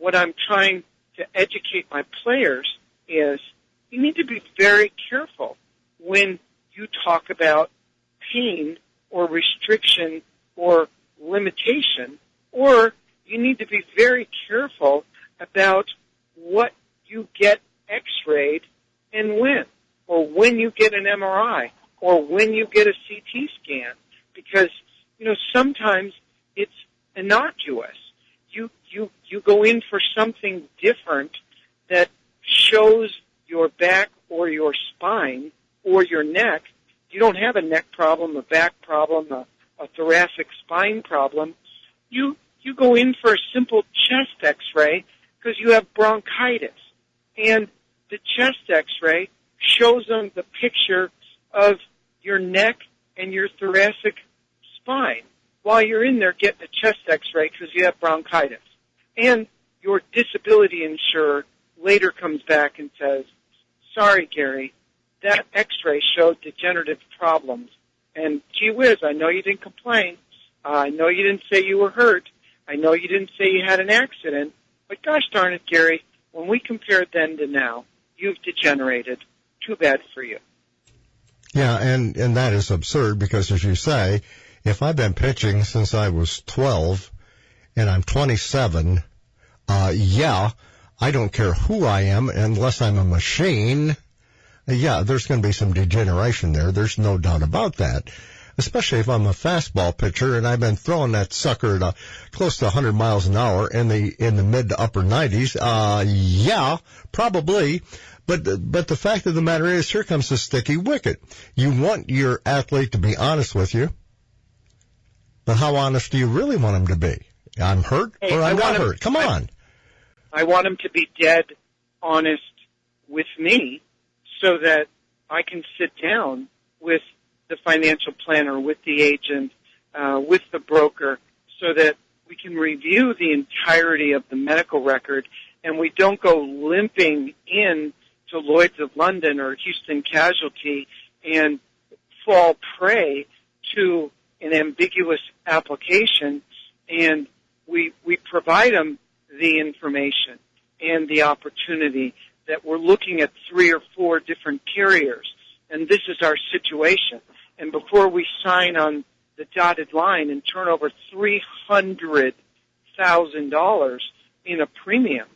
what I'm trying to educate my players is you need to be very careful when you talk about pain or restriction or limitation, or you need to be very careful about what you get x-rayed and when, or when you get an MRI, or when you get a CT scan, because, sometimes it's innocuous. You go in for something different that shows your back or your spine or your neck. You don't have a neck problem, a back problem, a thoracic spine problem. You go in for a simple chest x-ray because you have bronchitis. And the chest x-ray shows them the picture of your neck and your thoracic spine while you're in there getting a chest x-ray because you have bronchitis. And your disability insurer later comes back and says, sorry, Gary, that x-ray showed degenerative problems. And gee whiz, I know you didn't complain. I know you didn't say you were hurt. I know you didn't say you had an accident. But gosh darn it, Gary, when we compare then to now, you've degenerated. Too bad for you. Yeah, and that is absurd because, as you say, if I've been pitching since I was 12 and I'm 27, I don't care who I am unless I'm a machine. Yeah, there's going to be some degeneration there. There's no doubt about that. Especially if I'm a fastball pitcher and I've been throwing that sucker at close to 100 miles an hour in the mid to upper 90s. Yeah, probably. But the fact of the matter is, here comes the sticky wicket. You want your athlete to be honest with you, but how honest do you really want him to be? I'm hurt or I'm not hurt. Come on. I want him to be dead honest with me so that I can sit down with the financial planner, with the agent, with the broker, so that we can review the entirety of the medical record and we don't go limping in to Lloyd's of London or Houston Casualty and fall prey to an ambiguous application, and we provide them the information and the opportunity that we're looking at 3 or 4 different carriers, and this is our situation. And before we sign on the dotted line and turn over $300,000 in a premium,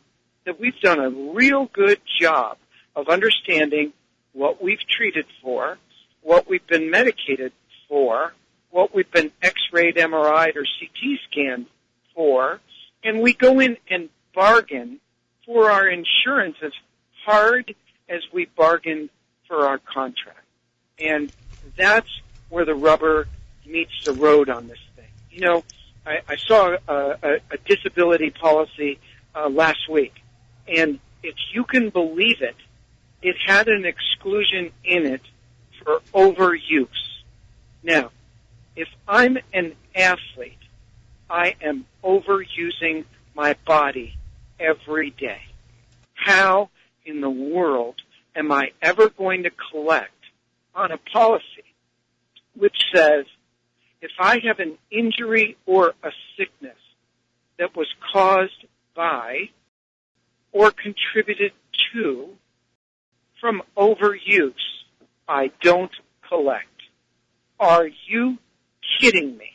that we've done a real good job of understanding what we've treated for, what we've been medicated for, what we've been X-rayed, MRI'd, or CT scanned for, and we go in and bargain for our insurance as hard as we bargained for our contract. And that's where the rubber meets the road on this thing. You know, I saw a disability policy last week, and if you can believe it, it had an exclusion in it for overuse. Now, if I'm an athlete, I am overusing my body every day. How in the world am I ever going to collect on a policy which says if I have an injury or a sickness that was caused by or contributed to from overuse, I don't collect? Are you kidding me?